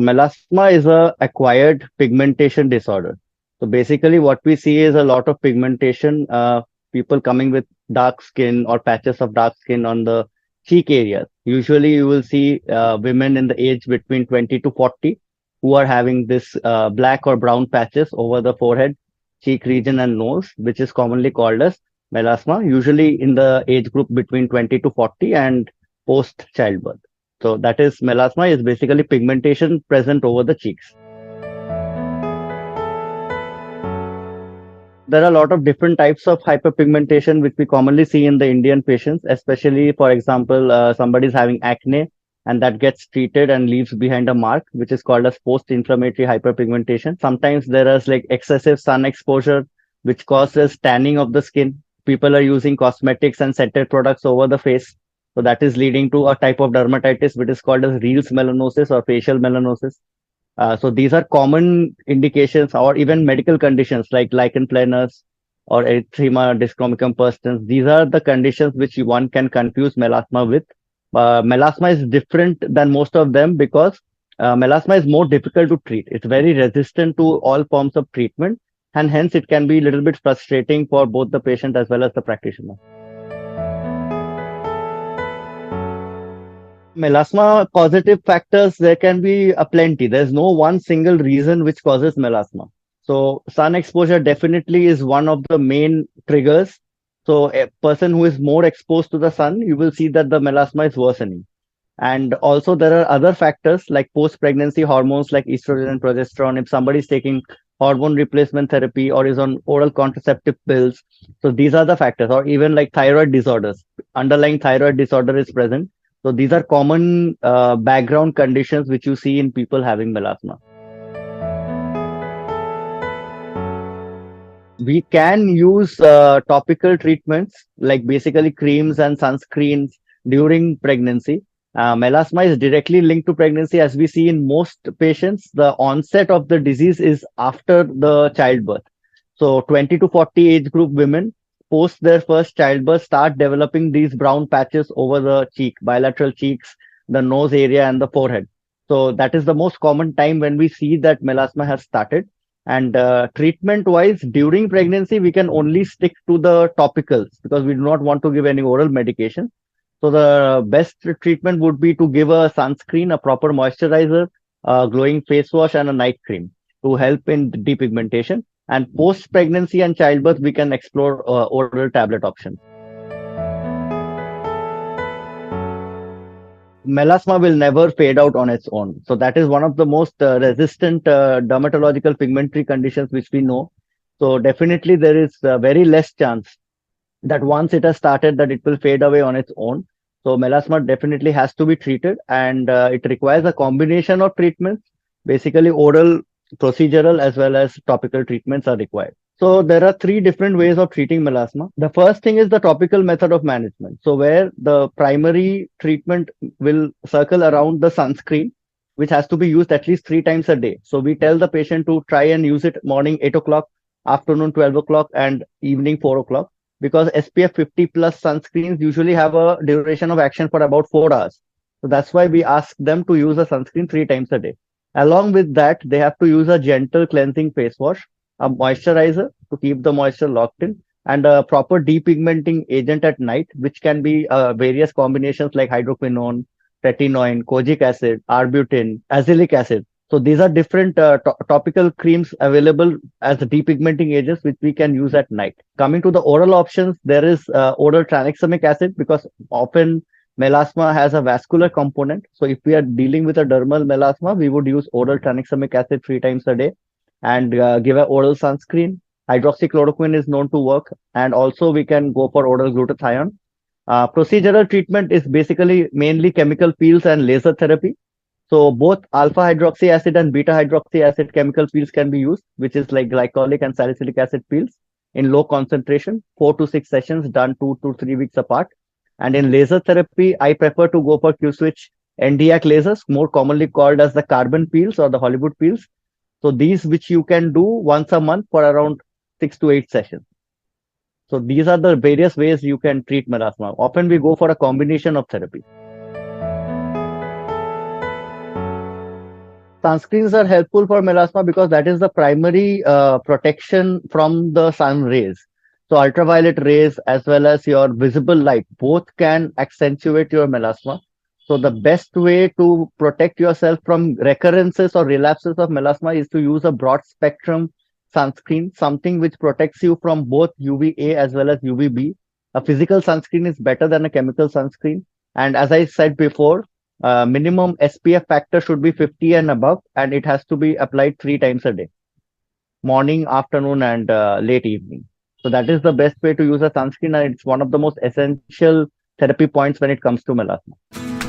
Melasma is a acquired pigmentation disorder. So basically, what we see is a lot of pigmentation. People coming with dark skin or patches of dark skin on the cheek areas. Usually, you will see women in the age between 20 to 40 who are having this black or brown patches over the forehead, cheek region, and nose, which is commonly called as melasma. Usually in the age group between 20 to 40 and post childbirth. So that is melasma is basically pigmentation present over the cheeks. There are a lot of different types of hyperpigmentation which we commonly see in the Indian patients, especially for example, somebody is having acne and that gets treated and leaves behind a mark, which is called as post-inflammatory hyperpigmentation. Sometimes there is like excessive sun exposure, which causes tanning of the skin. People are using cosmetics and scented products over the face. So that is leading to a type of dermatitis, which is called as Reels melanosis or facial melanosis. So these are common indications or even medical conditions like lichen planus or erythema dischromicum persistens. These are the conditions which one can confuse melasma with. Melasma is different than most of them because melasma is more difficult to treat. It's very resistant to all forms of treatment, and hence it can be a little bit frustrating for both the patient as well as the practitioner. Melasma causative factors, there can be a plenty. There's no one single reason which causes melasma. So sun exposure definitely is one of the main triggers. So a person who is more exposed to the sun, you will see that the melasma is worsening. And also there are other factors like post-pregnancy hormones like estrogen and progesterone. If somebody is taking hormone replacement therapy or is on oral contraceptive pills, so these are the factors. Or even like thyroid disorders, underlying thyroid disorder is present. So these are common background conditions which you see in people having melasma. We can use topical treatments like basically creams and sunscreens during pregnancy. Melasma is directly linked to pregnancy. As we see in most patients, the onset of the disease is after the childbirth. So 20 to 40 age group women post their first childbirth start developing these brown patches over the cheek, bilateral cheeks, the nose area, and the forehead. So that is the most common time when we see that melasma has started. And treatment wise, during pregnancy, we can only stick to the topicals because we do not want to give any oral medication. So the best treatment would be to give a sunscreen, a proper moisturizer, a glowing face wash, and a night cream to help in depigmentation. And post pregnancy and childbirth, we can explore oral tablet options. Melasma will never fade out on its own. So that is one of the most resistant dermatological pigmentary conditions which we know. So definitely there is very less chance that once it has started that it will fade away on its own. So melasma definitely has to be treated, and it requires a combination of treatments. Basically oral, procedural, as well as topical treatments are required. So there are three different ways of treating melasma. The first thing is the topical method of management. So where the primary treatment will circle around the sunscreen, which has to be used at least 3 times a day. So we tell the patient to try and use it morning 8 o'clock, afternoon 12 o'clock, and evening 4 o'clock, because SPF 50 plus sunscreens usually have a duration of action for about 4 hours. So that's why we ask them to use a sunscreen 3 times a day. Along with that, they have to use a gentle cleansing face wash, a moisturizer to keep the moisture locked in, and a proper depigmenting agent at night, which can be various combinations like hydroquinone, tretinoin, kojic acid, arbutin, azelaic acid. So these are different topical creams available as depigmenting agents, which we can use at night. Coming to the oral options, there is oral tranexamic acid because often melasma has a vascular component. So if we are dealing with a dermal melasma, we would use oral tranexamic acid 3 times a day and give an oral sunscreen. Hydroxychloroquine is known to work, and also we can go for oral glutathione. Procedural treatment is basically mainly chemical peels and laser therapy. So both alpha hydroxy acid and beta hydroxy acid chemical peels can be used, which is like glycolic and salicylic acid peels in low concentration, 4 to 6 sessions done 2 to 3 weeks apart. And in laser therapy, I prefer to go for Q-switch NDAC lasers, more commonly called as the carbon peels or the Hollywood peels. So these which you can do once a month for around 6 to 8 sessions. So these are the various ways you can treat melasma. Often we go for a combination of therapy. Sunscreens are helpful for melasma because that is the primary protection from the sun rays. So ultraviolet rays as well as your visible light both can accentuate your melasma. So the best way to protect yourself from recurrences or relapses of melasma is to use a broad spectrum sunscreen, something which protects you from both UVA as well as UVB. A physical sunscreen is better than a chemical sunscreen. And as I said before, minimum SPF factor should be 50 and above, and it has to be applied 3 times a day: morning, afternoon, and late evening. So that is the best way to use a sunscreen, and it's one of the most essential therapy points when it comes to melasma.